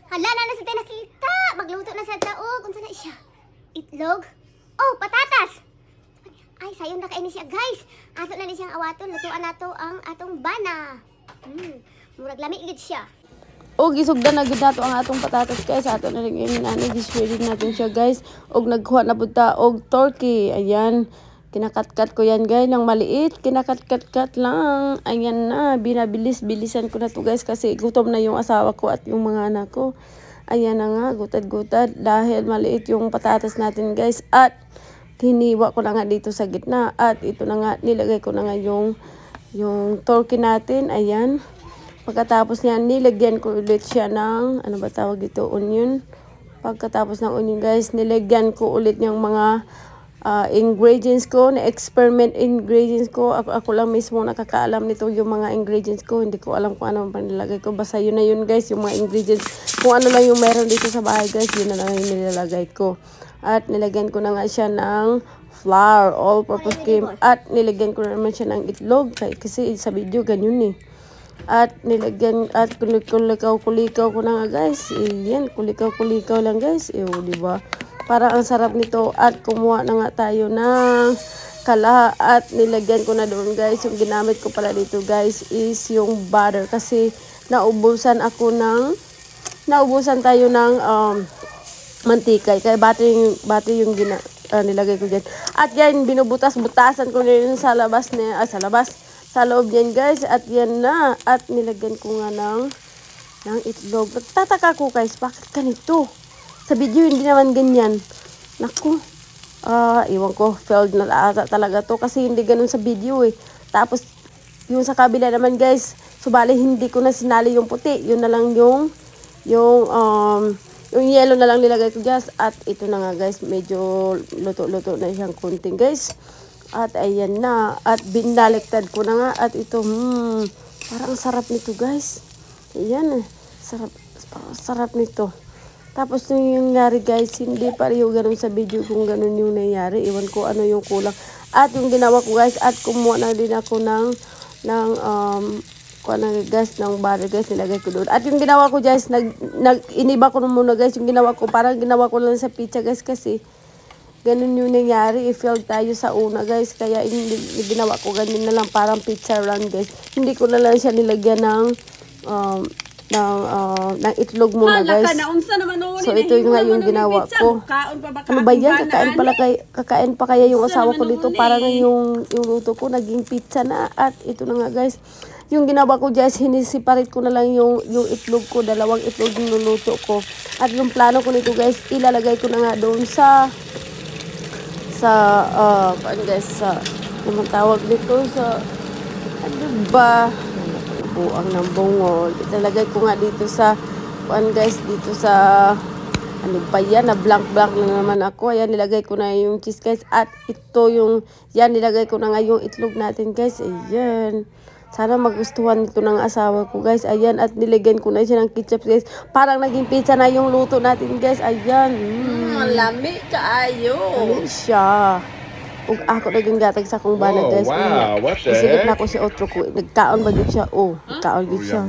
Hala na sa tayo nakita. Magluto na sa taog. Unsa na siya? Itlog? Oh, patatas! Ay, sayon na kainin siya, guys. Ato na ni siyang awaton. Lutuan nato ang atong bana. Murag lami gid siya. Og isugdan na gid nato ang atong patatas guys. Ato na rin yung ani disreading natin siya guys. Og nagkuha na pud ta og turkey. Ayan. Kinakat-kat ko yan guys ng maliit. Kinakat-kat lang. Ayan na. Bilisan ko na to guys kasi gutom na yung asawa ko at yung mga anak ko. Ayan na nga. Gutad-gutad. Dahil maliit yung patatas natin guys. At hiniwa ko na nga dito sa gitna. At ito na nga. Nilagay ko na nga yung turkey natin. Ayan. Pagkatapos niyan, nilagyan ko ulit siya ng, ano ba tawag dito, onion. Pagkatapos ng onion guys, nilagyan ko ulit yung mga ingredients ko, na-experiment ingredients ko. Ako lang mismo nakakaalam nito yung mga ingredients ko. Hindi ko alam kung ano ang nilagay ko. Basta yun na yun guys, yung mga ingredients. Kung ano lang yung meron dito sa bahay guys, yun na lang yung nilalagay ko. At nilagyan ko na nga siya ng flour, all-purpose cream. At nilagyan ko na naman siya ng itlog. Kasi sa video, ganyan eh. At nilagyan, at kulikaw ko na nga guys. Yan, kulikaw lang guys. Diba? Para ang sarap nito. At kumuha na nga tayo ng kala. At nilagyan ko na doon guys. Yung ginamit ko pala dito guys is yung butter. Kasi naubusan tayo ng mantika. Kaya butter yung nilagay ko dyan. At yan, binubutas-butasan ko na yun sa labas. Sa loob yan guys. At yan na. At nilagyan ko nga ng itlog. Nagtataka ko guys. Bakit ganito? Sa video hindi naman ganyan. Naku. Iwan ko. Failed na talaga to. Kasi hindi ganun sa video eh. Tapos yung sa kabila naman guys. Subali hindi ko na sinali yung puti. Yun na lang yung yellow na lang nilagay ko guys. At ito na nga guys. Medyo luto-luto na siyang kunting guys. At ayan na. At binaliktad ko na nga. At ito, parang sarap nito guys. Ayan, sarap nito. Tapos yung nangyari guys, hindi pareho ganun sa video kung ganun yung nangyari. Iwan ko ano yung kulang. At yung ginawa ko guys, at kumuha na din ako ng butter guys, nilagay ko doon. At yung ginawa ko guys, iniba ko muna guys, yung ginawa ko, parang ginawa ko lang sa pizza guys kasi ganun yung nangyari. I-failed tayo sa una guys. Kaya ginawa ko ganun na lang. Parang pizza run guys. Hindi ko na lang siya nilagyan ng itlog muna guys. So ito yung ginawa ko. Ano ba yan? Kakain pa kaya yung asawa ko dito. Parang yung luto ko naging pizza na. At ito na nga guys. Yung ginawa ko guys, hinisiparate ko na lang yung itlog ko. Dalawang itlog yung luluto ko. At yung plano ko nito guys, ilalagay ko na nga doon sa naman tawag dito sa ano ba buang ng bungol. Ilalagay ko nga dito sa dito sa ano ba yan, na blank lang naman ako. Ayan, nilagay ko na yung cheese guys. At ito nilagay ko na nga yung itlog natin guys. Ayan, sana magustuhan nito ng asawa ko guys. Ayan, at nilagyan ko na siya ng ketchup guys. Parang naging pizza na yung luto natin guys. Ayan. Lami kaayo. Lami siya. Ug ako naging gatag sa kong bana guys. Wow, what the Isigit heck? na ako si otro ko. Nagkaon ba gid siya? Nagkaon gid siya.